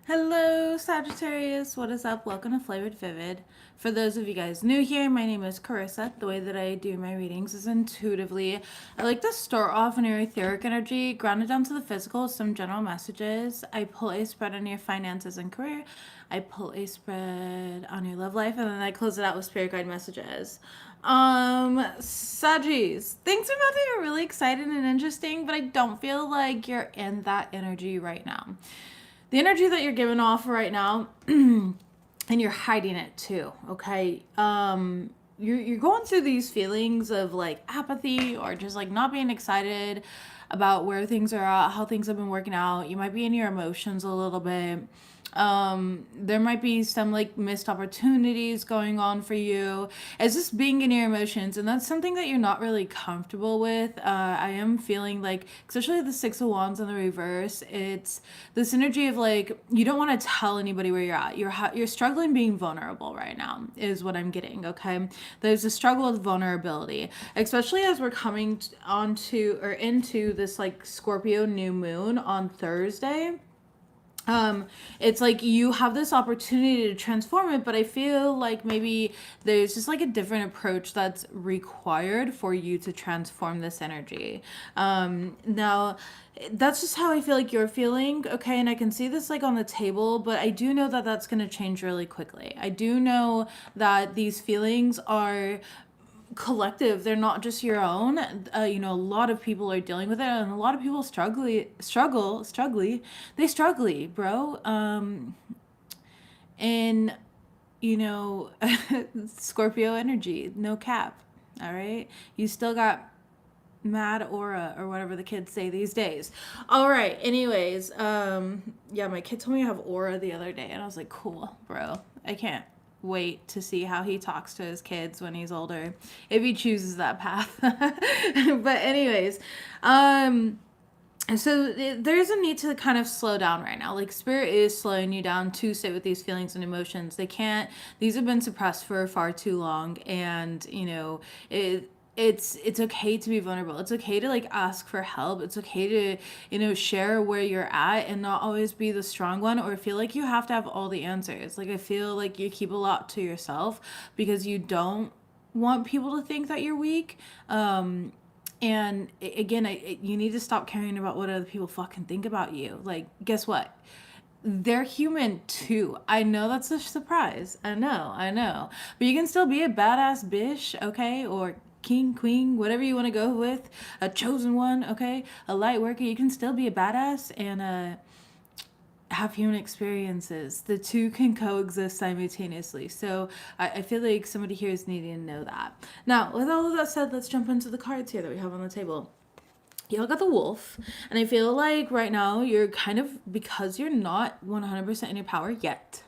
Hello, Sagittarius. What is up? Welcome to FlavoredVivid. For those of you guys new here, my name is Carissa. The way that I do my readings is intuitively. I like to start off in your etheric energy, ground it down to the physical, some general messages. I pull a spread on your finances and career. I pull a spread on your love life, and then I close it out with spirit guide messages. Saggies, things are about to get really exciting and interesting, but I don't feel like you're in that energy right now. The energy that you're giving off right now, and you're hiding it too, okay? You're going through these feelings of like apathy or just like not being excited about where things are at, how things have been working out. You might be in your emotions a little bit. There might be some like missed opportunities going on for you. It's just being in your emotions, and that's something that you're not really comfortable with. I am feeling like, especially the Six of Wands in the reverse, it's this energy of like you don't want to tell anybody where you're at. You're struggling being vulnerable right now, is what I'm getting. Okay, there's a struggle with vulnerability, especially as we're coming onto or into this like Scorpio new moon on Thursday. It's like you have this opportunity to transform it, but I feel like maybe there's just like a different approach that's required for you to transform this energy. Now that's just how I feel like you're feeling, okay? And I can see this like on the table, but I do know that that's going to change really quickly. I do know that these feelings are collective. They're not just your own. A lot of people are dealing with it, and a lot of people they struggle, bro. And Scorpio energy, no cap. All right, you still got mad aura or whatever the kids say these days. All right, anyways, yeah, my kid told me I have aura the other day, and I was like, cool, bro. I can't wait to see how he talks to his kids when he's older, if he chooses that path. But anyways, so there's a need to kind of slow down right now. Like spirit is slowing you down to sit with these feelings and emotions. These have been suppressed for far too long, and it's okay to be vulnerable. It's okay to like ask for help. It's okay to share where you're at and not always be the strong one or feel like you have to have all the answers. Like I feel like you keep a lot to yourself because you don't want people to think that you're weak. And again, you need to stop caring about what other people fucking think about you. Like, guess what? They're human too. I know that's a surprise. I know. But you can still be a badass bitch, okay? Or king, queen, whatever you want to go with. A chosen one, okay? A light worker. You can still be a badass and have human experiences. The two can coexist simultaneously. So I feel like somebody here is needing to know that. Now, with all of that said, let's jump into the cards here that we have on the table. Y'all got the wolf, and I feel like right now you're kind of, because you're not 100% in your power yet.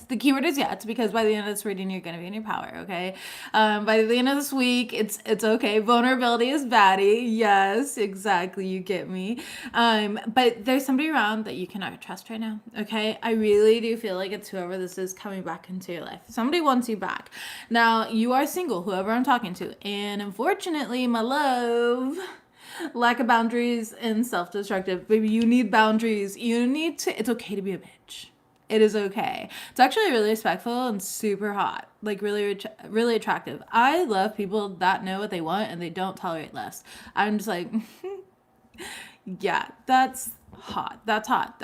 The keyword is yet, because by the end of this reading you're going to be in your power, okay? By the end of this week, it's okay. Vulnerability is baddie. Yes, exactly, you get me. But there's somebody around that you cannot trust right now, okay? I really do feel like it's whoever this is coming back into your life. Somebody wants you back. Now, you are single, whoever I'm talking to, and unfortunately, my love, lack of boundaries and self-destructive. Baby, you need boundaries. It's okay to be a bitch. It is okay. It's actually really respectful and super hot. Like really, really attractive. I love people that know what they want and they don't tolerate less. I'm just like, yeah, that's hot. That's hot.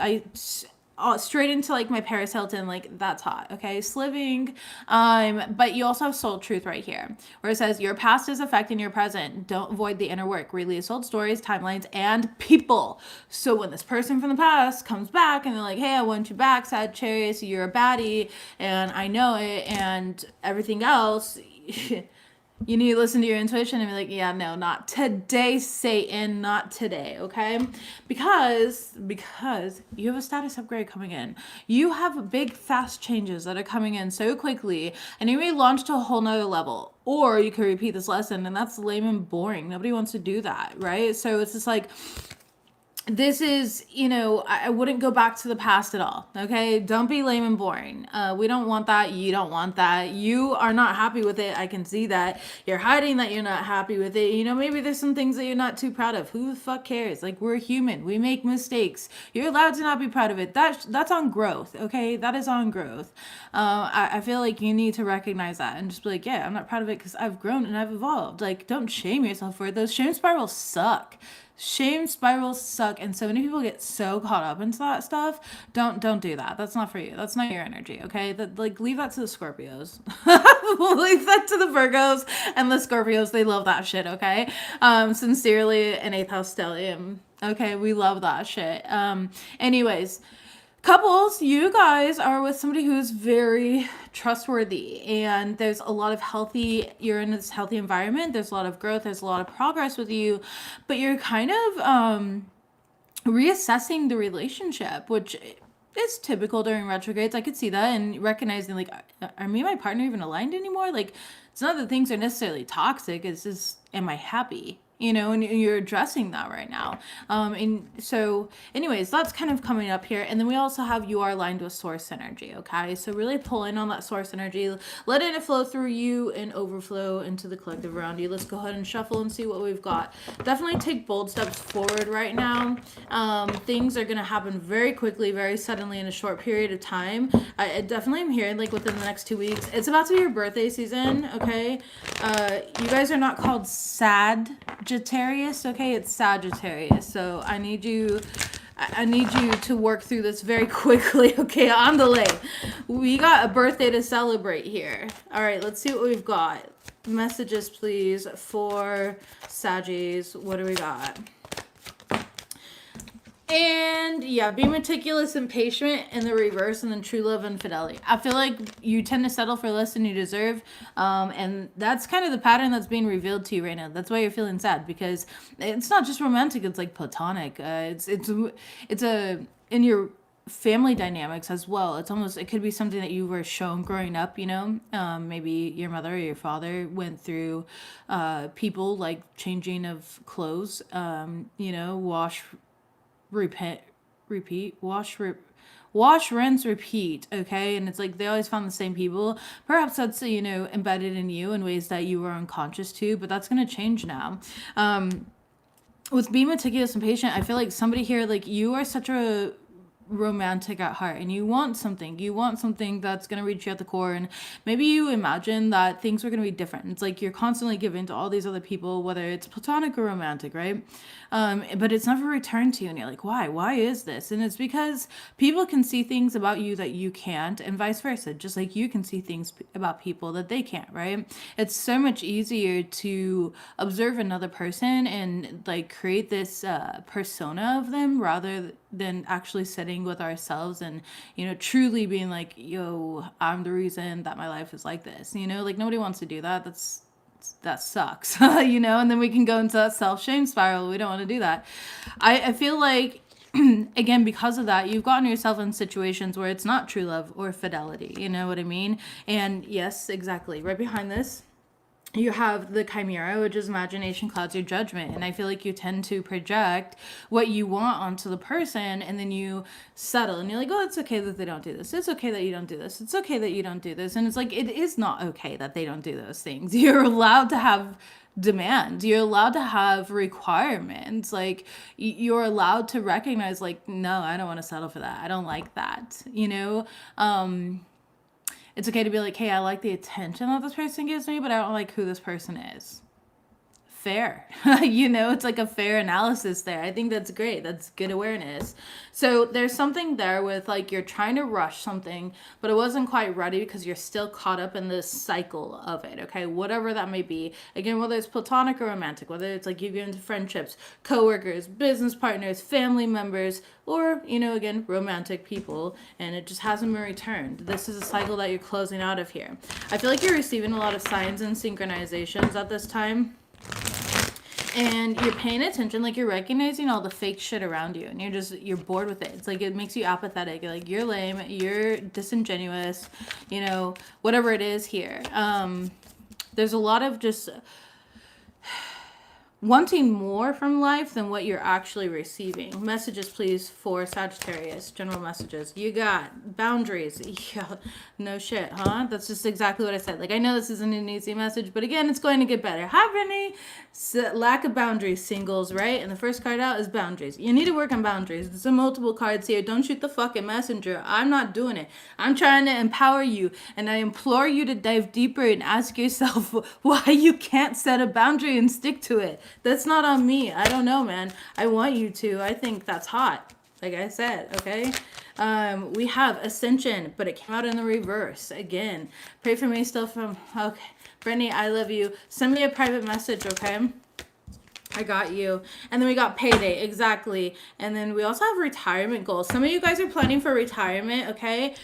Straight into like my Paris Hilton, like that's hot. Okay, sliving. But you also have soul truth right here, where it says your past is affecting your present. Don't avoid the inner work. Release old stories, timelines, and people. So when this person from the past comes back and they're like, "Hey, I want you back, Sagittarius. You're a baddie, and I know it, and everything else." You need to listen to your intuition and be like, yeah, no, not today, Satan, not today, okay? Because you have a status upgrade coming in. You have big, fast changes that are coming in so quickly, and you may launch to a whole nother level. Or you could repeat this lesson, and that's lame and boring. Nobody wants to do that, right? So it's just like, this is, I wouldn't go back to the past at all. Okay. Don't be lame and boring. We don't want that. You don't want that. You are not happy with it. I can see that. You're hiding that you're not happy with it. Maybe there's some things that you're not too proud of. Who the fuck cares? Like, we're human. We make mistakes. You're allowed to not be proud of it. That's on growth. Okay. That is on growth. I feel like you need to recognize that and just be like, yeah, I'm not proud of it because I've grown and I've evolved. Like, don't shame yourself for it. Those shame spirals suck. Shame spirals suck, and so many people get so caught up into that stuff. Don't do that. That's not for you. That's not your energy. Okay, leave that to the Scorpios. Leave that to the Virgos and the Scorpios. They love that shit. Okay, sincerely, an 8th house stellium. Okay, we love that shit. Anyways. Couples, you guys are with somebody who's very trustworthy, and there's a lot of you're in this healthy environment. There's a lot of growth. There's a lot of progress with you, but you're kind of reassessing the relationship, which is typical during retrogrades. I could see that, and recognizing, like, are me and my partner even aligned anymore? Like, it's not that things are necessarily toxic. It's just, am I happy? And you're addressing that right now. And so anyways, that's kind of coming up here. And then we also have, you are aligned with source energy. Okay. So really pull in on that source energy, letting it flow through you and overflow into the collective around you. Let's go ahead and shuffle and see what we've got. Definitely take bold steps forward right now. Things are going to happen very quickly, very suddenly in a short period of time. I definitely am hearing, like, within the next 2 weeks. It's about to be your birthday season. Okay. You guys are not called Sagittarius, okay? It's Sagittarius. So I need you to work through this very quickly, okay? On the lane. We got a birthday to celebrate here. All right, let's see what we've got. Messages, please, for Saggies. What do we got? And yeah, be meticulous and patient in the reverse, and then true love and fidelity. I feel like you tend to settle for less than you deserve. And that's kind of the pattern that's being revealed to you right now. That's why you're feeling sad, because it's not just romantic, it's like platonic. It's in your family dynamics as well. It could be something that you were shown growing up, maybe your mother or your father went through people like changing of clothes, wash, repeat, wash, rinse, repeat. Okay. And it's like they always found the same people. Perhaps that's embedded in you in ways that you were unconscious to, but that's going to change now. With being meticulous and patient, I feel like somebody here, like, you are such a romantic at heart, and you want something that's going to reach you at the core, and maybe you imagine that things are going to be different. It's like you're constantly giving to all these other people, whether it's platonic or romantic, right? But it's never returned to you, and you're like, why is this? And it's because people can see things about you that you can't, and vice versa, just like you can see things about people that they can't, right? It's so much easier to observe another person and, like, create this persona of them rather than actually sitting with ourselves and truly being like, yo, I'm the reason that my life is like this. Like, nobody wants to do that. That sucks. And then we can go into that self-shame spiral. We don't want to do that. I feel like again, because of that, you've gotten yourself in situations where it's not true love or fidelity. You know what I mean? And yes, exactly, right behind this you have the chimera, which is imagination clouds your judgment. And I feel like you tend to project what you want onto the person, and then you settle and you're like, oh, it's okay that they don't do this. It's okay that you don't do this. It's okay that you don't do this. And it's like, it is not okay that they don't do those things. You're allowed to have demands. You're allowed to have requirements. Like, you're allowed to recognize, like, no, I don't want to settle for that. I don't like that. It's okay to be like, hey, I like the attention that this person gives me, but I don't like who this person is. Fair. It's like a fair analysis there. I think that's great. That's good awareness. So there's something there with, like, you're trying to rush something, but it wasn't quite ready because you're still caught up in this cycle of it. Okay. Whatever that may be. Again, whether it's platonic or romantic, whether it's like you get into friendships, coworkers, business partners, family members, or, again, romantic people, and it just hasn't been returned. This is a cycle that you're closing out of here. I feel like you're receiving a lot of signs and synchronizations at this time. And you're paying attention, like, you're recognizing all the fake shit around you, and you're bored with it. It's like, it makes you apathetic. Like, you're lame, you're disingenuous, whatever it is here. There's a lot of just wanting more from life than what you're actually receiving. Messages, please, for Sagittarius. General messages. You got boundaries. Yeah, no shit, huh? That's just exactly what I said. Like, I know this isn't an easy message, but again, it's going to get better. Hi, Brittany. Lack of boundaries, singles, right? And the first card out is boundaries. You need to work on boundaries. There's some multiple cards here. Don't shoot the fucking messenger. I'm not doing it. I'm trying to empower you, and I implore you to dive deeper and ask yourself why you can't set a boundary and stick to it. That's not on me. I don't know, man. I want you to. I think that's hot. Like I said, okay? We have Ascension, but it came out in the reverse. Again, pray for me still from... Okay. Brittany, I love you. Send me a private message, okay? I got you. And then we got payday. Exactly. And then we also have retirement goals. Some of you guys are planning for retirement, okay?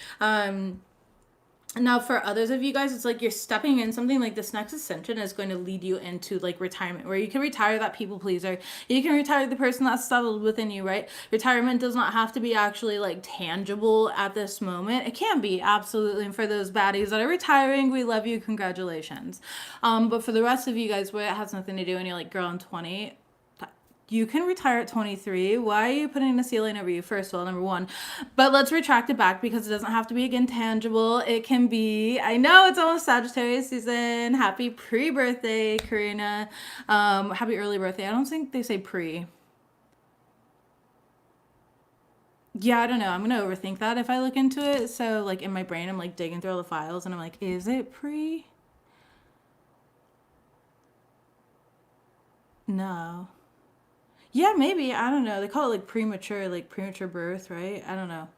Now, for others of you guys, it's like you're stepping in something like this next ascension is going to lead you into like retirement, where you can retire that people pleaser. You can retire the person that's settled within you, right? Retirement does not have to be actually like tangible at this moment. It can be, absolutely. And for those baddies that are retiring, we love you. Congratulations. But for the rest of you guys where it has nothing to do and you're like, girl, I'm 20, you can retire at 23. Why are you putting a ceiling over you? First of all, number one. But let's retract it back because it doesn't have to be, again, tangible. It can be, I know it's almost Sagittarius season. Happy pre-birthday, Karina. Happy early birthday. I don't think they say pre. Yeah, I don't know. I'm going to overthink that if I look into it. So, like, in my brain, I'm, like, digging through all the files, and I'm like, is it pre? No. Yeah, maybe. I don't know. They call it like premature birth, right? I don't know.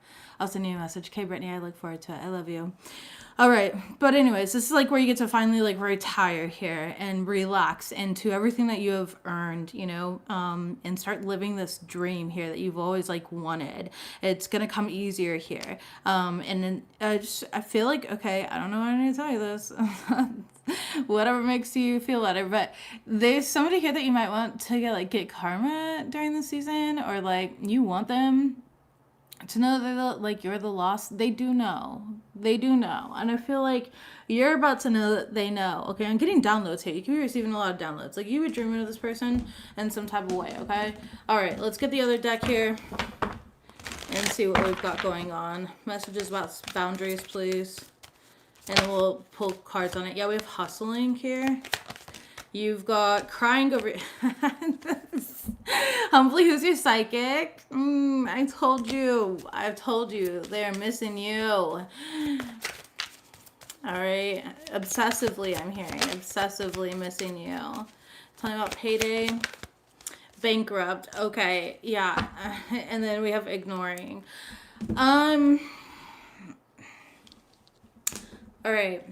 I'll send you a message. Okay, Brittany, I look forward to it. I love you. All right. But anyways, this is like where you get to finally like retire here and relax into everything that you have earned, you know, and start living this dream here that you've always like wanted. It's going to come easier here. And then I feel like, okay, I don't know how I need to tell you this. Whatever makes you feel better, but there's somebody here that you might want to get karma during the season, or like you want them to know that like you're the lost. They do know, and I feel like you're about to know that they know. Okay, I'm getting downloads here. You could be receiving a lot of downloads, like you were dreaming of this person in some type of way. Okay, all right, let's get the other deck here and see what we've got going on. Messages about boundaries, please. And then we'll pull cards on it. Yeah, we have hustling here. You've got crying over... Humbly, who's your psychic? I told you. I've told you. They're missing you. All right. Obsessively, I'm hearing. Obsessively missing you. Tell me about payday. Bankrupt. Okay. Yeah. And then we have ignoring. All right.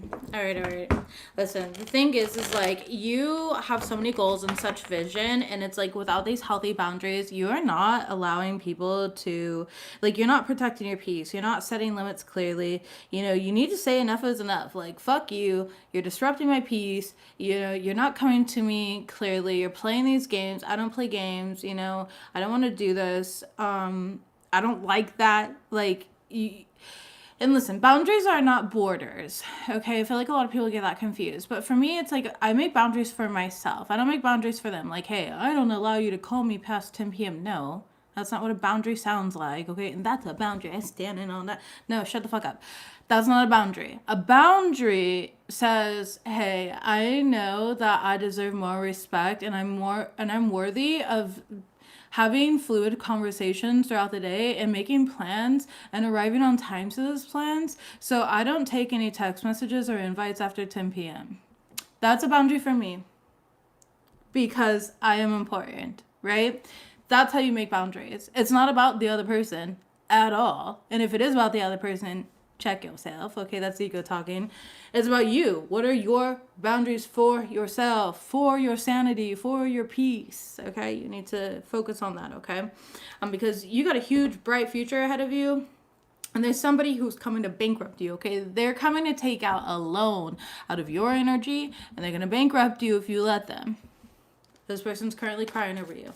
Listen, the thing is like you have so many goals and such vision, and it's like without these healthy boundaries, you are not allowing people to, like, you're not protecting your peace. You're not setting limits clearly. You know, you need to say enough is enough. Like, fuck you. You're disrupting my peace. You know, you're not coming to me clearly. You're playing these games. I don't play games. You know, I don't want to do this. I don't like that. Like, and listen, boundaries are not borders, okay? I feel like a lot of people get that confused. But for me, it's like I make boundaries for myself. I don't make boundaries for them. Like, hey, I don't allow you to call me past 10 p.m. No, that's not what a boundary sounds like, okay? And that's a boundary. I stand in on that. No, shut the fuck up. That's not a boundary. A boundary says, hey, I know that I deserve more respect, and I'm worthy of having fluid conversations throughout the day and making plans and arriving on time to those plans. So I don't take any text messages or invites after 10 p.m. That's a boundary for me because I am important, right? That's how you make boundaries. It's not about the other person at all. And if it is about the other person, check yourself. Okay, that's ego talking. It's about you. What are your boundaries for yourself, for your sanity, for your peace? Okay, you need to focus on that, okay? Because you got a huge, bright future ahead of you. And there's somebody who's coming to bankrupt you, okay? They're coming to take out a loan out of your energy, and they're going to bankrupt you if you let them. This person's currently crying over you.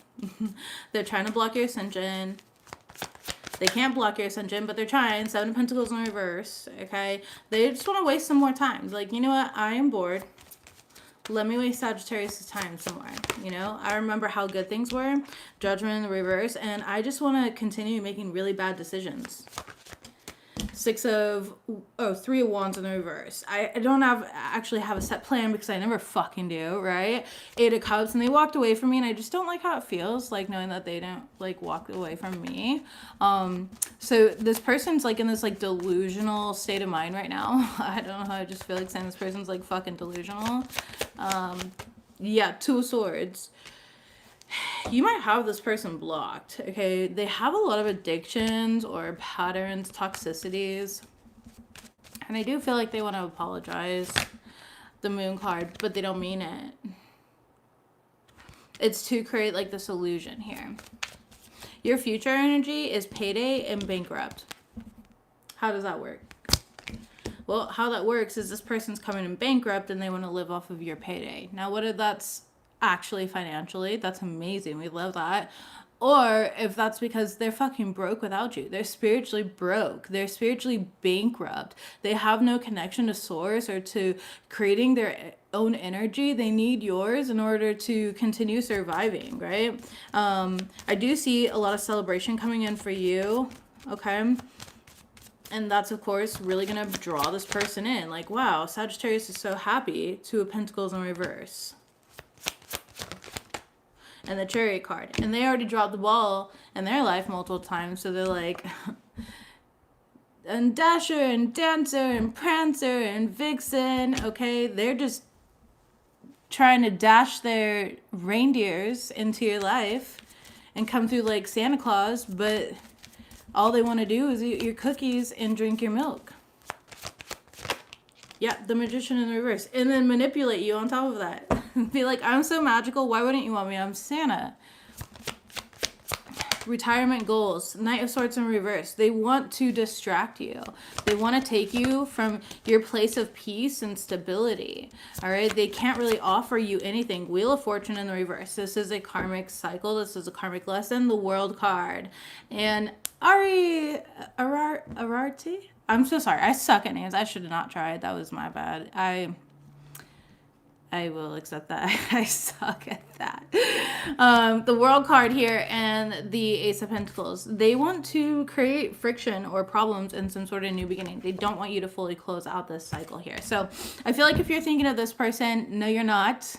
They're trying to block your ascension. They can't block your ascension, but they're trying. 7 of Pentacles in reverse, okay? They just want to waste some more time. Like, you know what? I am bored. let me waste Sagittarius' time somewhere, you know? I remember how good things were, Judgment in the reverse, and I just want to continue making really bad decisions. Three of Wands in the reverse. I don't actually have a set plan because I never fucking do, right? Eight of Cups, and they walked away from me, and I just don't like how it feels, like knowing that they don't like walk away from me. So this person's like in this like delusional state of mind right now. I don't know how I just feel like saying this person's like fucking delusional. Yeah, Two of Swords. You might have this person blocked, okay? They have a lot of addictions or patterns, toxicities. And I do feel like they want to apologize, the Moon card, but they don't mean it. It's to create like this illusion here. Your future energy is payday and bankrupt. How does that work? Well, how that works is this person's coming in bankrupt and they want to live off of your payday. Now, what if that's actually financially, that's amazing, we love that. Or if that's because they're fucking broke without you, they're spiritually broke, they're spiritually bankrupt, they have no connection to source or to creating their own energy, they need yours in order to continue surviving, right? I do see a lot of celebration coming in for you, okay? And that's, of course, really going to draw this person in. Like, wow, Sagittarius is so happy. Two of Pentacles in reverse. And the Chariot card. And they already dropped the ball in their life multiple times. So they're like, and Dasher and Dancer and Prancer and Vixen. Okay, they're just trying to dash their reindeers into your life and come through like Santa Claus. But all they want to do is eat your cookies and drink your milk. Yeah, the Magician in the reverse. And then manipulate you on top of that. Be like, I'm so magical. Why wouldn't you want me? I'm Santa. Retirement goals. Knight of Swords in reverse. They want to distract you. They want to take you from your place of peace and stability. All right. They can't really offer you anything. Wheel of Fortune in the reverse. This is a karmic cycle. This is a karmic lesson. The World card. And Ararti? I'm so sorry. I suck at names. I should have not tried. That was my bad. I will accept that. I suck at that. The World card here and the Ace of Pentacles. They want to create friction or problems in some sort of new beginning. They don't want you to fully close out this cycle here. So I feel like if you're thinking of this person, no, you're not.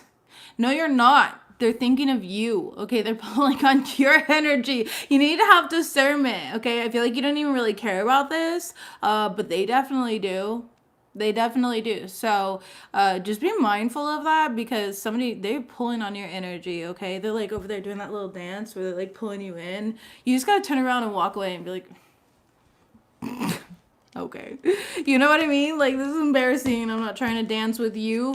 No, you're not. They're thinking of you, okay? They're pulling on your energy. You need to have discernment, okay? I feel like you don't even really care about this, but they definitely do. They definitely do. So just be mindful of that because they're pulling on your energy, okay? They're like over there doing that little dance where they're like pulling you in. You just gotta turn around and walk away and be like, okay. You know what I mean? Like, this is embarrassing. I'm not trying to dance with you.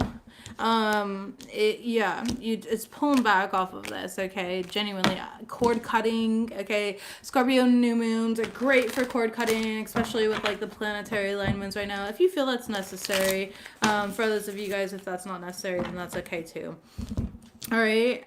It's pulling back off of this, okay? Genuinely, cord cutting, okay? Scorpio new moons are great for cord cutting, especially with like the planetary alignments right now. If you feel that's necessary, for those of you guys, if that's not necessary, then that's okay too. All right.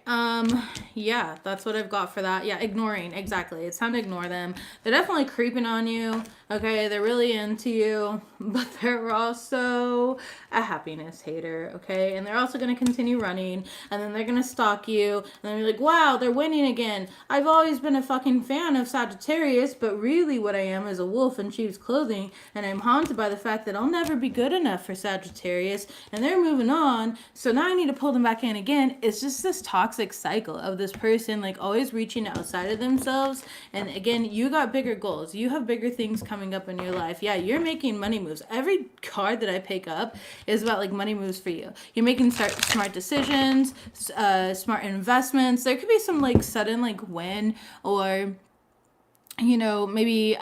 Yeah, that's what I've got for that. Yeah, ignoring. Exactly. It's time to ignore them. They're definitely creeping on you. Okay. They're really into you, but they're also a happiness hater. Okay. And they're also going to continue running and then they're going to stalk you and then you're like, wow, they're winning again. I've always been a fucking fan of Sagittarius, but really what I am is a wolf in sheep's clothing. And I'm haunted by the fact that I'll never be good enough for Sagittarius and they're moving on. So now I need to pull them back in again. It's just this toxic cycle of this person like always reaching outside of themselves. And again, you got bigger goals. You have bigger things coming up in your life. Yeah, you're making money moves. Every card that I pick up is about like money moves for you. You're making smart decisions, smart investments. There could be some like sudden like win or maybe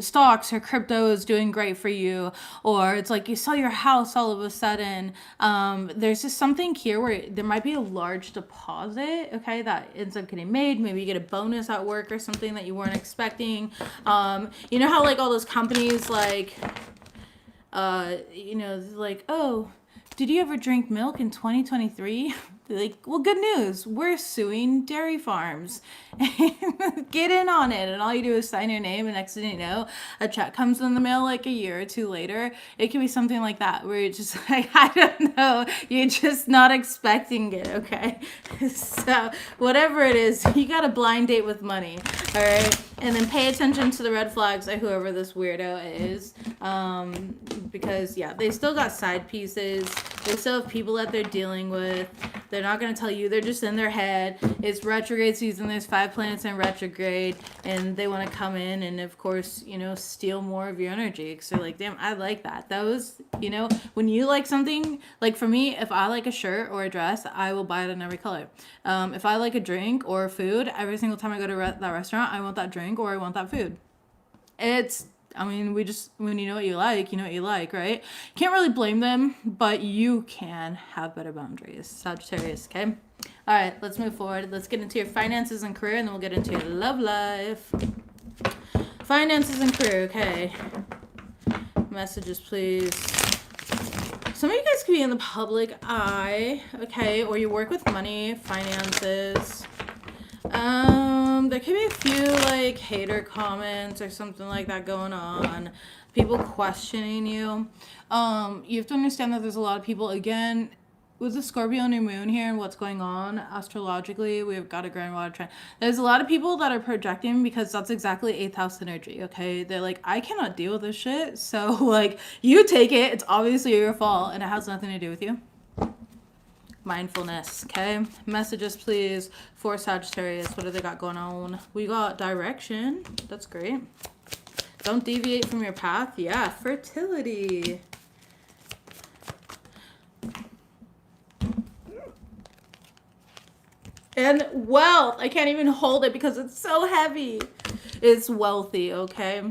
stocks or crypto is doing great for you, or it's like you sell your house all of a sudden. There's just something here where there might be a large deposit, okay, that ends up getting made. Maybe you get a bonus at work or something that you weren't expecting. You know how like all those companies like, like, oh, did you ever drink milk in 2023? Like, well, good news. We're suing dairy farms. Get in on it. And all you do is sign your name, and next thing you know, a check comes in the mail like a year or two later. It could be something like that, where you're just like, I don't know, you're just not expecting it, okay? So, whatever it is, you got a blind date with money, all right? And then pay attention to the red flags of whoever this weirdo is. Because, yeah, they still got side pieces. They still have people that they're dealing with. They're not going to tell you. They're just in their head. It's retrograde season. There's 5 planets in retrograde. And they want to come in and, of course, you know, steal more of your energy. Because they're like, damn, I like that. That was, you know, when you like something, like for me, if I like a shirt or a dress, I will buy it in every color. If I like a drink or food, every single time I go to that restaurant, I want that drink or I want that food. I mean, when you know what you like, right? Can't really blame them, but you can have better boundaries. Sagittarius, okay? All right, let's move forward. Let's get into your finances and career, and then we'll get into your love life. Finances and career, okay. Messages, please. Some of you guys could be in the public eye, okay? Or you work with money, finances. There could be a few like hater comments or something like that going on. People questioning you. You have to understand that there's a lot of people, again, with the Scorpio new moon here and what's going on astrologically, we've got a grand water trend. There's a lot of people that are projecting because that's exactly 8th house energy, okay? They're like, I cannot deal with this shit. So like, you take it. It's obviously your fault and it has nothing to do with you. Mindfulness, okay? Messages, please, for Sagittarius. What do they got going on? We got direction. That's great. Don't deviate from your path. Yeah, fertility. And wealth. I can't even hold it because it's so heavy. It's wealthy, okay?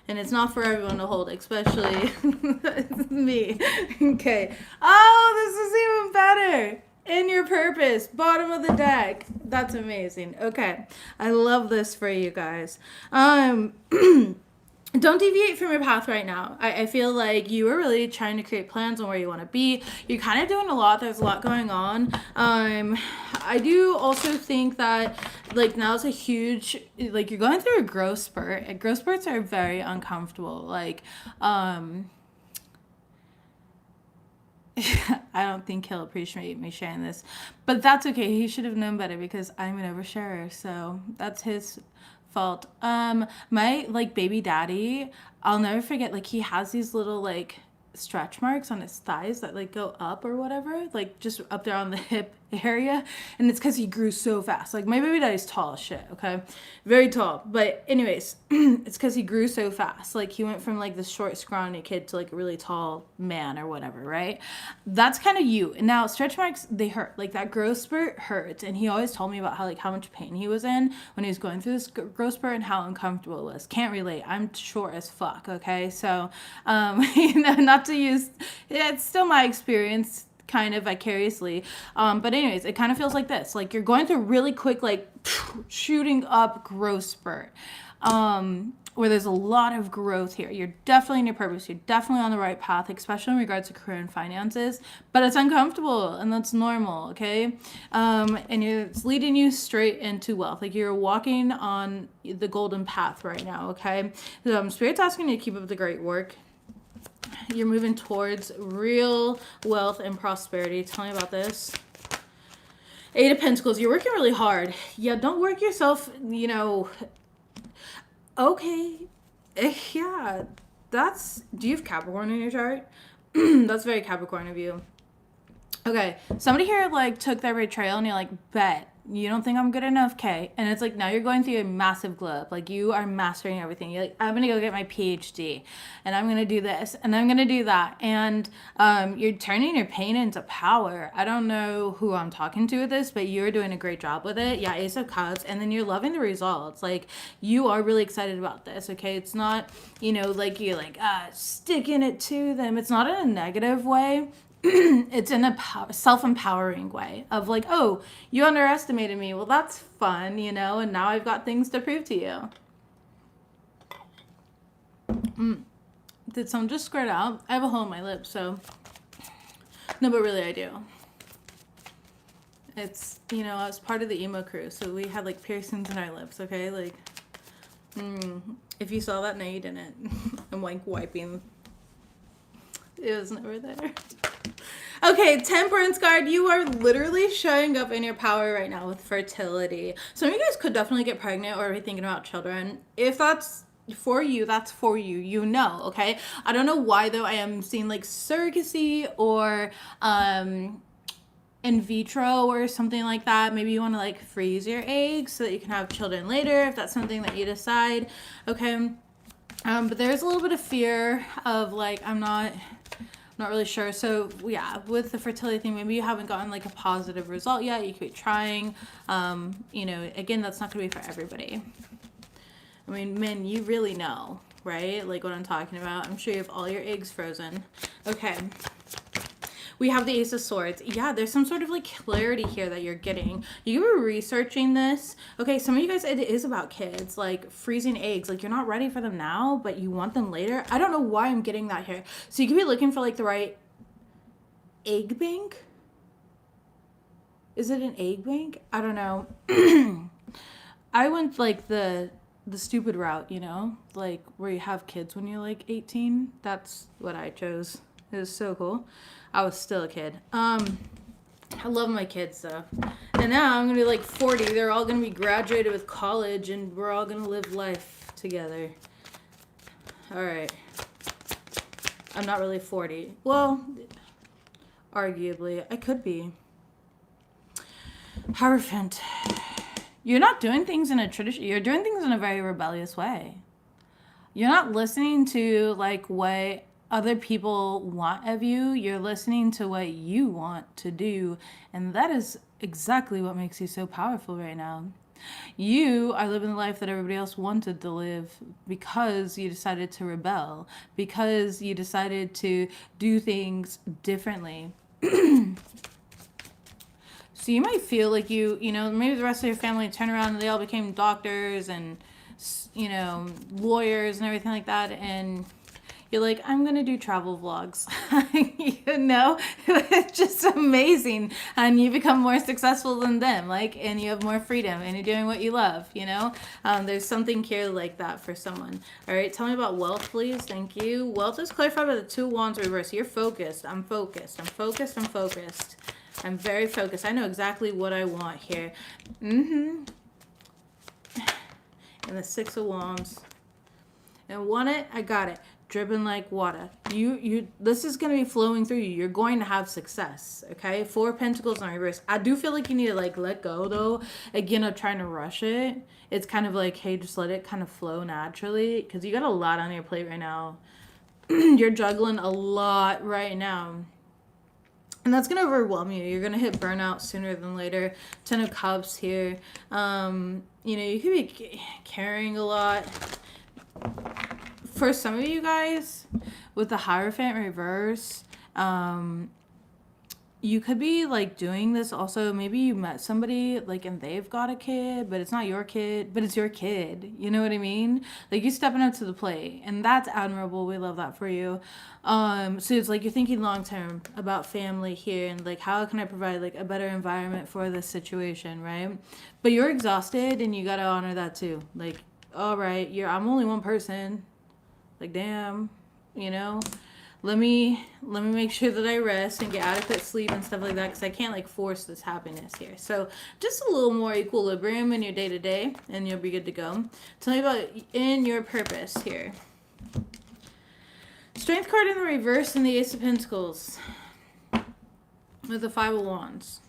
And it's not for everyone to hold, especially me. Okay. Oh, this is even better. In your purpose, bottom of the deck. That's amazing. Okay. I love this for you guys. Don't deviate from your path right now. I feel like you are really trying to create plans on where you want to be. You're kind of doing a lot. There's a lot going on. I do also think that like now it's a huge, like you're going through a growth spurt. And growth spurts are very uncomfortable. Like, I don't think he'll appreciate me sharing this, but that's okay. He should have known better because I'm an oversharer. So that's his fault. My like baby daddy, I'll never forget, like he has these little like stretch marks on his thighs that like go up or whatever, like just up there on the hip area, and it's because he grew so fast. Like my baby daddy's tall as shit, okay, very tall, but anyways, it's because he grew so fast. Like he went from like this short scrawny kid to like a really tall man or whatever, right? That's kind of you. Now stretch marks, they hurt. Like that growth spurt hurts, and he always told me about how much pain he was in when he was going through this growth spurt and how uncomfortable it was. Can't relate. I'm short as fuck, okay? So you know, not to use, yeah, it's still my experience kind of vicariously, but anyways, it kind of feels like this, like you're going through really quick, like shooting up growth spurt, where there's a lot of growth here. You're definitely in your purpose. You're definitely on the right path, especially in regards to career and finances, but it's uncomfortable and that's normal, okay? And it's leading you straight into wealth. Like you're walking on the golden path right now, okay? Spirit's asking you to keep up the great work. You're moving towards real wealth and prosperity. Tell me about this. 8 of Pentacles. You're working really hard. Yeah, don't work yourself, you know. Okay. Yeah. Do you have Capricorn in your chart? That's very Capricorn of you. Okay. Somebody here like took their betrayal and you're like, bet. You don't think I'm good enough, Kay? And it's like now you're going through a massive glow up. Like you are mastering everything. You're like, I'm gonna go get my PhD, and I'm gonna do this, and I'm gonna do that, and you're turning your pain into power. I don't know who I'm talking to with this, but you're doing a great job with it. Yeah, Ace of Cups, and then you're loving the results. Like you are really excited about this. Okay, it's not, you know, like you're like sticking it to them. It's not in a negative way. It's in a self-empowering way of like, oh, you underestimated me. Well, that's fun, you know, and now I've got things to prove to you. Did some just squirt out? I have a hole in my lip, so. No, but really I do. It's, you know, I was part of the emo crew, so we had like piercings in our lips, okay? Like, if you saw that, no, you didn't. I'm like wiping. It was never there. Okay, Temperance card. You are literally showing up in your power right now with fertility. Some of you guys could definitely get pregnant or be thinking about children. If that's for you, that's for you. You know, okay? I don't know why, though. I am seeing like surrogacy or in vitro or something like that. Maybe you want to like freeze your eggs so that you can have children later if that's something that you decide. Okay. But there's a little bit of fear of like, I'm not really sure. So yeah, with the fertility thing, maybe you haven't gotten like a positive result yet. You could be trying. You know, again, that's not gonna be for everybody. I mean, men, you really know, right? Like what I'm talking about. I'm sure you have all your eggs frozen. Okay. We have the Ace of Swords. Yeah, there's some sort of like clarity here that you're getting. You were researching this. Okay, some of you guys, it is about kids, like freezing eggs. Like you're not ready for them now, but you want them later. I don't know why I'm getting that here. So you could be looking for like the right egg bank. Is it an egg bank? I don't know. I went like the stupid route, you know, like where you have kids when you're like 18. That's what I chose. It was so cool. I was still a kid. I love my kids though. And now I'm gonna be like 40. They're all gonna be graduated with college and we're all gonna live life together. Alright. I'm not really 40. Well, arguably, I could be. Hierophant. You're not doing things in a tradition. You're doing things in a very rebellious way. You're not listening to like what other people want of you. You're listening to what you want to do, and that is exactly what makes you so powerful right now. You are living the life that everybody else wanted to live because you decided to rebel, because you decided to do things differently. So you might feel like you know, maybe the rest of your family turn around and they all became doctors and, you know, lawyers and everything like that, and you're like, I'm going to do travel vlogs. You know, it's just amazing. And you become more successful than them, like, and you have more freedom and you're doing what you love, you know? There's something here like that for someone. All right, tell me about wealth, please. Thank you. Wealth is clarified by the 2 wands reverse. You're focused. I'm focused. I'm focused. I'm focused. I'm very focused. I know exactly what I want here. And the 6 of wands. And want it, I got it. Dripping like water. This is going to be flowing through you. You're going to have success, okay? 4 pentacles in reverse. I do feel like you need to like let go though. Again, of trying to rush it. It's kind of like, hey, just let it kind of flow naturally because you got a lot on your plate right now. You're juggling a lot right now. And that's going to overwhelm you. You're going to hit burnout sooner than later. 10 of Cups here. You know, you could be carrying a lot. For some of you guys, with the Hierophant reverse, you could be like doing this also. Maybe you met somebody like and they've got a kid, but it's not your kid, but it's your kid. You know what I mean? Like you're stepping up to the plate, and that's admirable. We love that for you. So it's like you're thinking long term about family here and like how can I provide like a better environment for this situation, right? But you're exhausted and you gotta honor that too. Like, all right, I'm only one person. Like, damn, you know? Let me make sure that I rest and get adequate sleep and stuff like that because I can't like force this happiness here. So just a little more equilibrium in your day-to-day and you'll be good to go. Tell me about in your purpose here. Strength card in the reverse and the Ace of Pentacles with the 5 of Wands.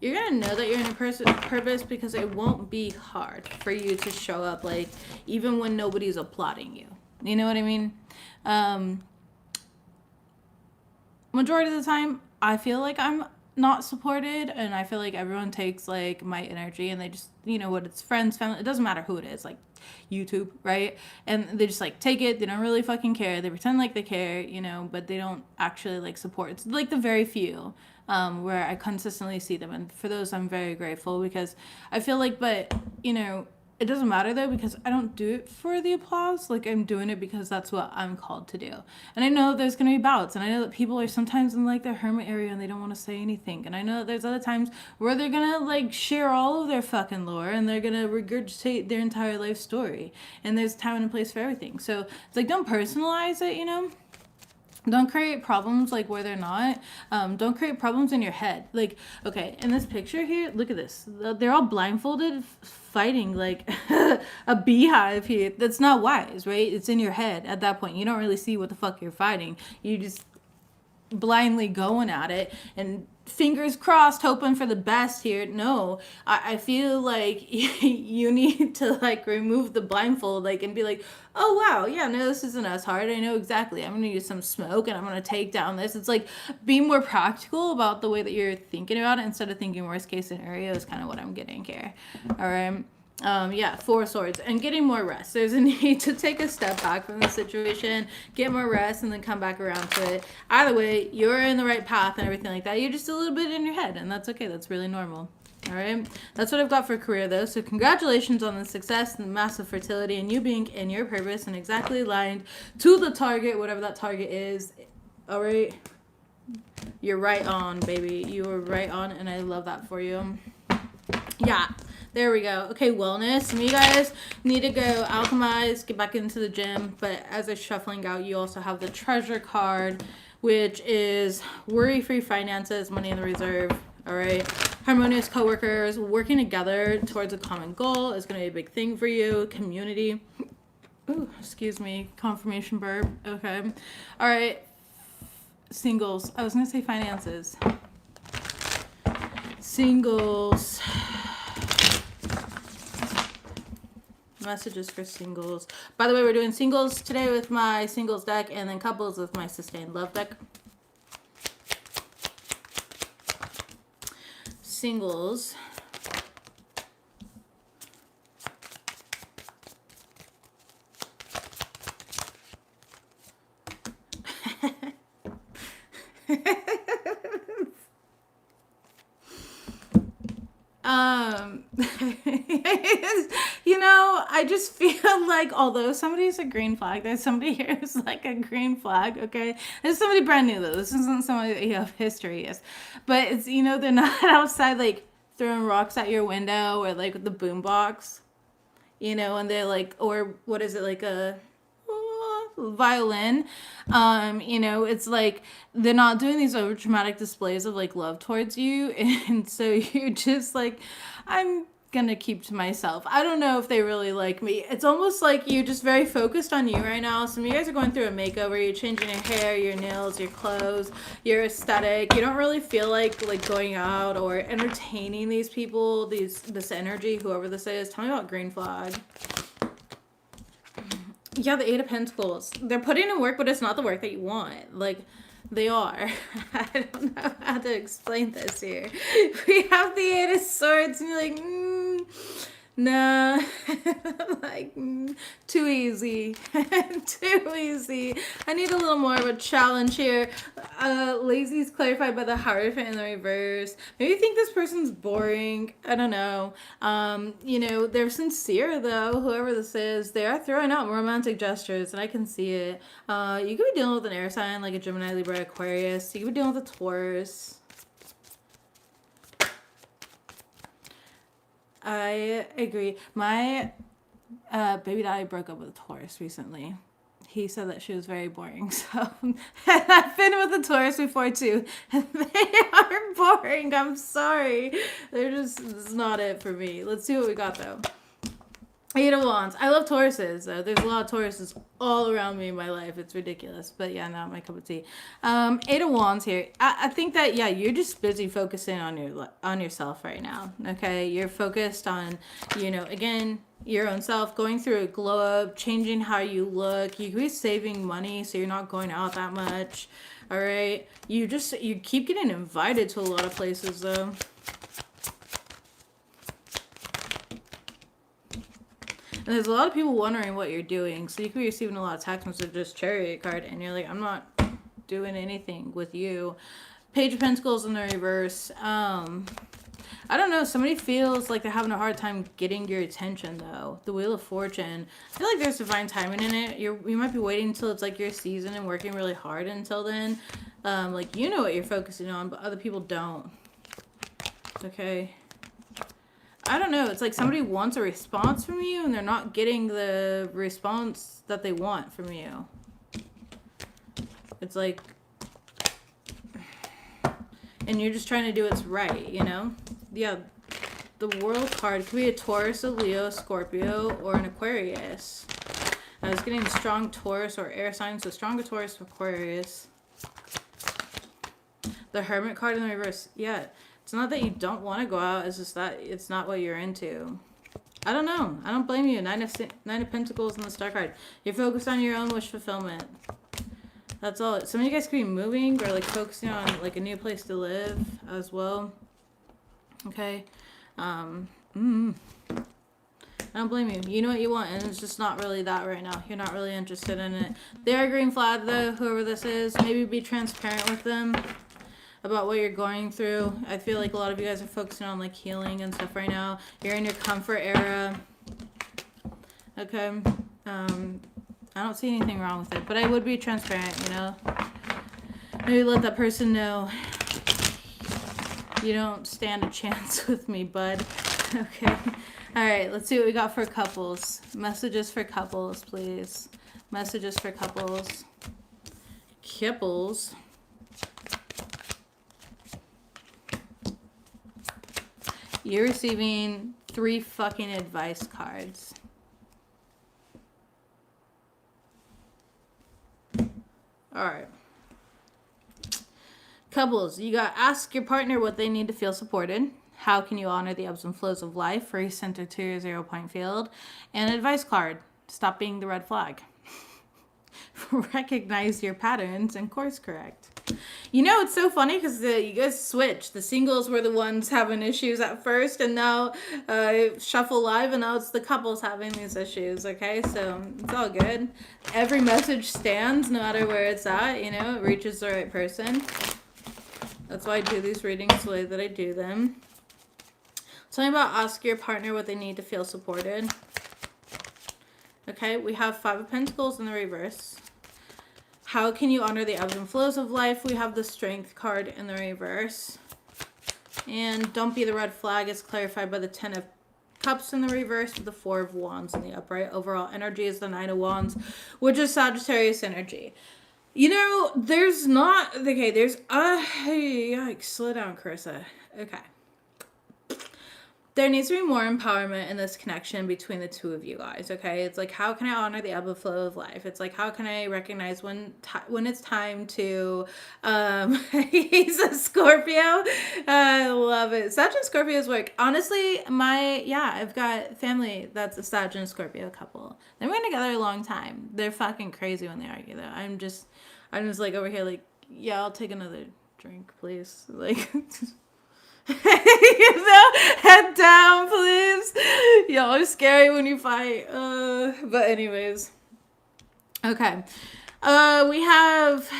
You're going to know that you're in a purpose because it won't be hard for you to show up like even when nobody's applauding you. You know what I mean? Majority of the time, I feel like I'm not supported and I feel like everyone takes like my energy and they just, you know what, it's friends, family, it doesn't matter who it is, like YouTube, right? And they just like take it, they don't really fucking care, they pretend like they care, you know, but they don't actually like support. It's like the very few where I consistently see them, and for those I'm very grateful because I feel like, but you know, it doesn't matter though, because I don't do it for the applause. Like, I'm doing it because that's what I'm called to do. And I know there's going to be bouts, and I know that people are sometimes in like their hermit area and they don't want to say anything. And I know that there's other times where they're going to like share all of their fucking lore and they're going to regurgitate their entire life story. And there's time and place for everything. So it's like, don't personalize it, you know? Don't create problems like where they're not. Don't create problems in your head. Like, okay, in this picture here, look at this. They're all blindfolded, fighting like a beehive here. That's not wise, right? It's in your head at that point. You don't really see what the fuck you're fighting. You just blindly going at it and fingers crossed hoping for the best here. No, I feel like you need to like remove the blindfold, like, and be like, oh wow, yeah, no, this isn't as hard. I know exactly. I'm gonna use some smoke and I'm gonna take down this. It's like, be more practical about the way that you're thinking about it instead of thinking worst case scenario is kind of what I'm getting here. All right. Yeah, 4 of Swords, and getting more rest. There's a need to take a step back from the situation, get more rest, and then come back around to it. Either way, you're in the right path and everything like that. You're just a little bit in your head, and that's okay. That's really normal. All right, that's what I've got for career though. So congratulations on the success and the massive fertility, and you being in your purpose and exactly aligned to the target, whatever that target is. All right, you're right on, baby. You are right on, and I love that for you. Yeah. There we go. Okay, wellness. Some of you guys need to go alchemize, get back into the gym. But as I'm shuffling out, you also have the treasure card, which is worry-free finances, money in the reserve. All right. Harmonious coworkers, working together towards a common goal is going to be a big thing for you. Community. Ooh, excuse me. Confirmation burp. Okay. All right. Singles. I was going to say finances. Singles. Messages for singles. By the way, we're doing singles today with my singles deck, and then couples with my sustained love deck. Singles. You know, I just feel like although somebody's a green flag, there's somebody here who's like a green flag, okay? There's somebody brand new though. This isn't somebody that you have history is. But it's, you know, they're not outside like throwing rocks at your window or like with the boombox, you know, and they're like, or what is it, like a violin. You know, it's like they're not doing these over dramatic displays of like love towards you, and so you're just like, I'm gonna keep to myself. I don't know if they really like me. It's almost like you're just very focused on you right now. Some of you guys are going through a makeover. You're changing your hair, your nails, your clothes, your aesthetic. You don't really feel like going out or entertaining these people, this energy, whoever this is. Tell me about green flag. Yeah, the 8 of Pentacles. They're putting in work, but it's not the work that you want. Like, they are. I don't know how to explain this here. We have the 8 of Swords, and you're like, nah. Like, too easy. Too easy. I need a little more of a challenge here. Lazy is clarified by the Hierophant in the reverse. Maybe you think this person's boring. I don't know. You know, they're sincere though, whoever this is. They are throwing out romantic gestures, and I can see it. You could be dealing with an air sign like a Gemini, Libra, Aquarius. You could be dealing with a Taurus. I agree. My baby daddy broke up with a Taurus recently. He said that she was very boring. So I've been with a Taurus before too. And they are boring. I'm sorry. They're just, this is not it for me. Let's see what we got though. 8 of Wands. I love Tauruses. There's a lot of Tauruses all around me in my life. It's ridiculous. But yeah, not my cup of tea. 8 of Wands here. I think that, yeah, you're just busy focusing on yourself right now. Okay? You're focused on, you know, again, your own self, going through a glow up, changing how you look. You could be saving money so you're not going out that much. All right? You keep getting invited to a lot of places though. And there's a lot of people wondering what you're doing. So you could be receiving a lot of text messages, Chariot card, and you're like, I'm not doing anything with you. Page of Pentacles in the reverse. I don't know. Somebody feels like they're having a hard time getting your attention, though. The Wheel of Fortune. I feel like there's divine timing in it. You might be waiting until it's like your season and working really hard until then. Like, you know what you're focusing on, but other people don't. Okay. I don't know. It's like somebody wants a response from you and they're not getting the response that they want from you. It's like... And you're just trying to do what's right, you know? Yeah, the World card could be a Taurus, a Leo, Scorpio, or an Aquarius. I was getting strong Taurus or air signs, so stronger Taurus, Aquarius. The Hermit card in the reverse. Yeah, it's not that you don't want to go out, it's just that it's not what you're into. I don't know. I don't blame you. Nine of Pentacles in the Star card. You're focused on your own wish fulfillment. That's all. Some of you guys could be moving or like focusing on like a new place to live as well. Okay. I don't blame you. You know what you want, and it's just not really that right now. You're not really interested in it. They are a green flag though, whoever this is. Maybe be transparent with them about what you're going through. I feel like a lot of you guys are focusing on like healing and stuff right now. You're in your comfort era. Okay. I don't see anything wrong with it, but I would be transparent, you know? Maybe let that person know you don't stand a chance with me, bud. Okay. All right, let's see what we got for couples. Messages for couples, please. Messages for couples. Couples. You're receiving 3 fucking advice cards. All right. Couples, you got ask your partner what they need to feel supported. How can you honor the ebbs and flows of life? Recenter to your 0-point field. And advice card. Stop being the red flag. Recognize your patterns and course correct. You know, it's so funny because you guys switched. The singles were the ones having issues at first, and now Shuffle Live, and now it's the couples having these issues, okay? So it's all good. Every message stands no matter where it's at, you know? It reaches the right person. That's why I do these readings the way that I do them. Tell me about ask your partner what they need to feel supported. Okay, we have 5 of Pentacles in the reverse. How can you honor the ebbs and flows of life? We have the Strength card in the reverse. And don't be the red flag is clarified by the 10 of Cups in the reverse with the 4 of Wands in the upright. Overall energy is the 9 of Wands, which is Sagittarius energy. You know, there's not... Okay, there's... Yikes, slow down, Carissa. Okay. There needs to be more empowerment in this connection between the two of you guys, okay? It's like, how can I honor the ebb and flow of life? It's like, how can I recognize when it's time to, he's a Scorpio. I love it. Sag and Scorpios work. Honestly, I've got family that's a Sag and Scorpio couple. They've been together a long time. They're fucking crazy when they argue, though. I'm just like over here like, yeah, I'll take another drink, please. Like... You know, head down, please. Y'all are scary when you fight. But anyways. Okay. We have...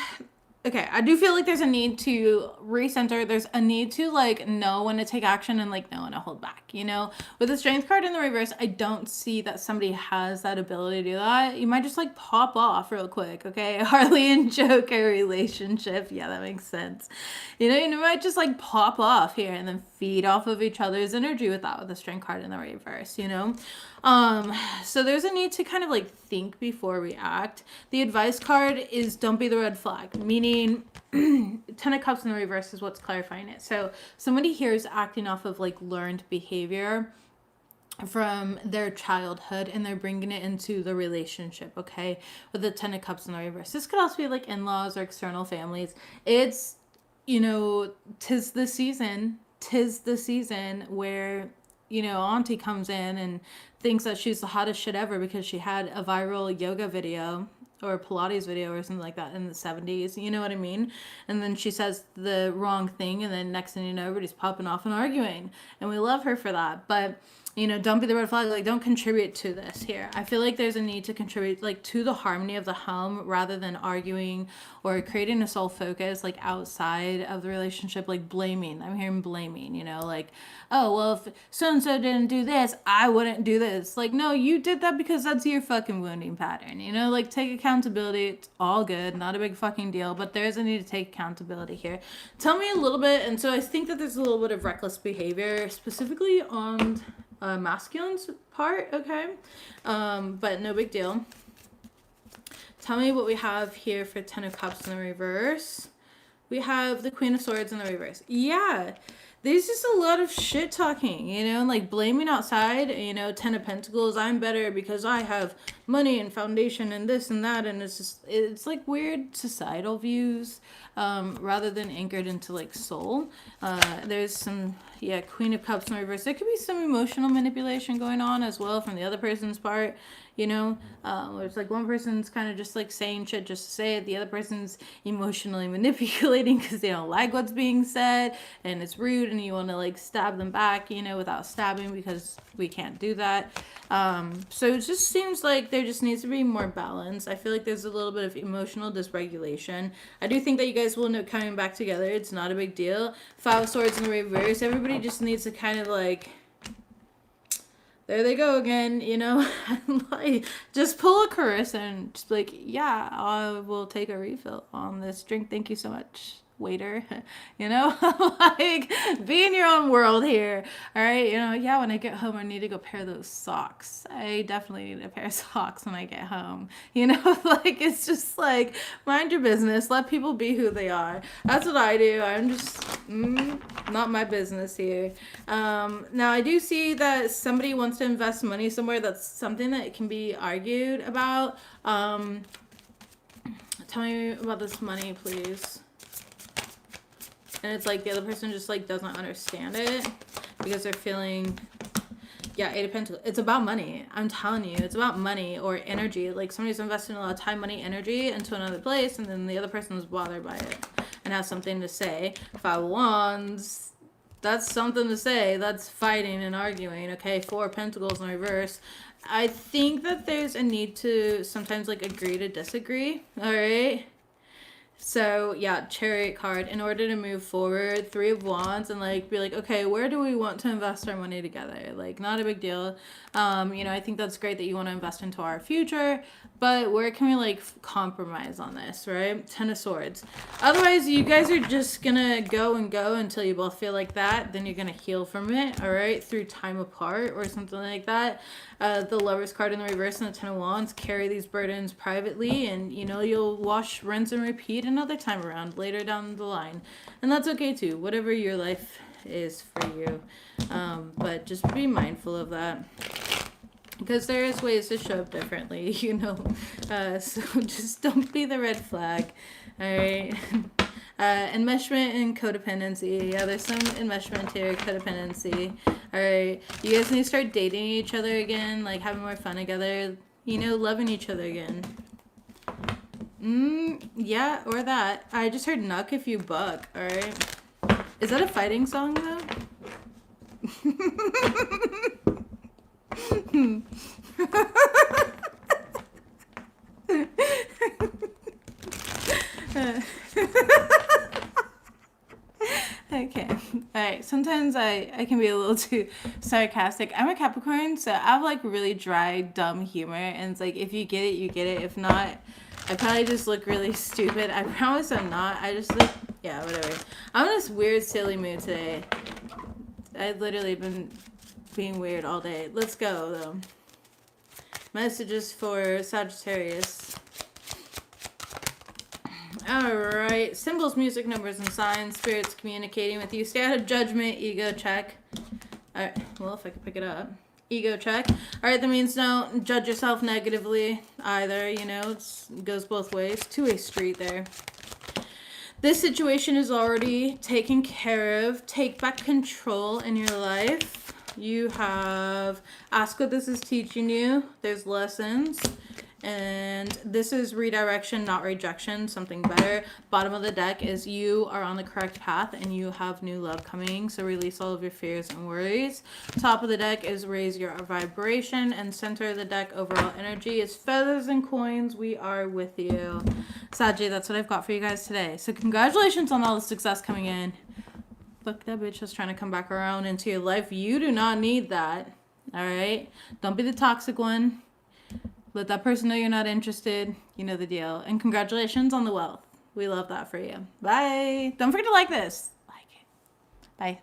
Okay, I do feel like there's a need to recenter. There's a need to, like, know when to take action and, like, know when to hold back, you know? With the Strength card in the reverse, I don't see that somebody has that ability to do that. You might just, like, pop off real quick, okay? Harley and Joker relationship. Yeah, that makes sense. You know, you might just, like, pop off here and then feed off of each other's energy with that, with the Strength card in the reverse, you know? So there's a need to kind of, like, think before we act. The advice card is don't be the red flag, meaning 10 of Cups in the reverse is what's clarifying it. So somebody here is acting off of like learned behavior from their childhood and they're bringing it into the relationship, okay? With the 10 of Cups in the reverse. This could also be like in-laws or external families. It's, you know, tis the season where, you know, auntie comes in and thinks that she's the hottest shit ever because she had a viral yoga video or Pilates video or something like that in the 70s. You know what I mean? And then she says the wrong thing and then next thing you know, everybody's popping off and arguing. And we love her for that. But you know, don't be the red flag. Like, don't contribute to this here. I feel like there's a need to contribute, like, to the harmony of the home rather than arguing or creating a sole focus, like, outside of the relationship, like, blaming. I'm hearing blaming, you know, like, oh, well, if so-and-so didn't do this, I wouldn't do this. Like, no, you did that because that's your fucking wounding pattern, you know? Like, take accountability. It's all good. Not a big fucking deal, but there's a need to take accountability here. Tell me a little bit, and so I think that there's a little bit of reckless behavior, specifically on masculine's part, okay? But no big deal. Tell me what we have here for Ten of Cups in the reverse. We have the Queen of Swords in the reverse. Yeah, there's just a lot of shit talking, you know, like blaming outside, you know, Ten of Pentacles, I'm better because I have money and foundation and this and that, and it's just, it's like weird societal views rather than anchored into like soul. There's some, yeah, Queen of Cups in reverse. There could be some emotional manipulation going on as well from the other person's part. You know, where it's like one person's kind of just like saying shit just to say it. The other person's emotionally manipulating because they don't like what's being said and it's rude and you want to like stab them back, you know, without stabbing because we can't do that. So it just seems like there just needs to be more balance. I feel like there's a little bit of emotional dysregulation. I do think that you guys will end up coming back together. It's not a big deal. Five of Swords in the reverse. Everybody just needs to kind of like, there they go again, you know, like, just pull a Carissa and just be like, yeah, I will take a refill on this drink. Thank you so much, waiter. You know, like, be in your own world here. All right. You know, yeah, when I get home, I need to go pair those socks. I definitely need a pair of socks when I get home. You know, like, it's just like, mind your business. Let people be who they are. That's what I do. I'm just not my business here. Now, I do see that somebody wants to invest money somewhere. That's something that can be argued about. Tell me about this money, please. And it's like the other person just like doesn't understand it because they're feeling, yeah, Eight of Pentacles. It's about money. I'm telling you, it's about money or energy. Like somebody's investing a lot of time, money, energy into another place, and then the other person is bothered by it and has something to say. Five of Wands, that's something to say. That's fighting and arguing. Okay, Four of Pentacles in reverse. I think that there's a need to sometimes like agree to disagree. All right. So yeah, Chariot card, in order to move forward. Three of Wands, and like be like, okay, where do we want to invest our money together? Like, not a big deal. You know, I think that's great that you want to invest into our future, but where can we like compromise on this, right? Ten of Swords. Otherwise, you guys are just gonna go and go until you both feel like that. Then you're gonna heal from it, all right, through time apart or something like that. The Lovers card in the reverse and the Ten of Wands, carry these burdens privately, and you know, you'll wash, rinse, and repeat another time around later down the line. And that's okay too, whatever your life is for you. But just be mindful of that, because there is ways to show up differently, you know. So just don't be the red flag. All right. Enmeshment and codependency. Yeah, there's some enmeshment here, codependency. All right, you guys need to start dating each other again, like having more fun together, you know, loving each other again. Yeah, or that. I just heard Nuck if you buck. All right. Is that a fighting song though? Okay. Alright. Sometimes I can be a little too sarcastic. I'm a Capricorn, so I have like really dry, dumb humor. And it's like, if you get it, you get it. If not, I probably just look really stupid. I promise I'm not. I just look, yeah, whatever. I'm in this weird, silly mood today. I've literally been being weird all day. Let's go, though. Messages for Sagittarius. Alright, symbols, music, numbers, and signs. Spirits communicating with you. Stay out of judgment. Ego check. Alright, well, if I could pick it up. Ego check. Alright, that means don't judge yourself negatively either. You know, it goes both ways. Two-way street there. This situation is already taken care of. Take back control in your life. You have ask what this is teaching you. There's lessons. And this is redirection, not rejection, something better. Bottom of the deck is you are on the correct path and you have new love coming. So release all of your fears and worries. Top of the deck is raise your vibration. And center of the deck, overall energy, is feathers and coins. We are with you. Saji, that's what I've got for you guys today. So congratulations on all the success coming in. Look, that bitch is trying to come back around into your life. You do not need that. All right? Don't be the toxic one. Let that person know you're not interested. You know the deal. And congratulations on the wealth. We love that for you. Bye. Don't forget to like this. Like it. Bye.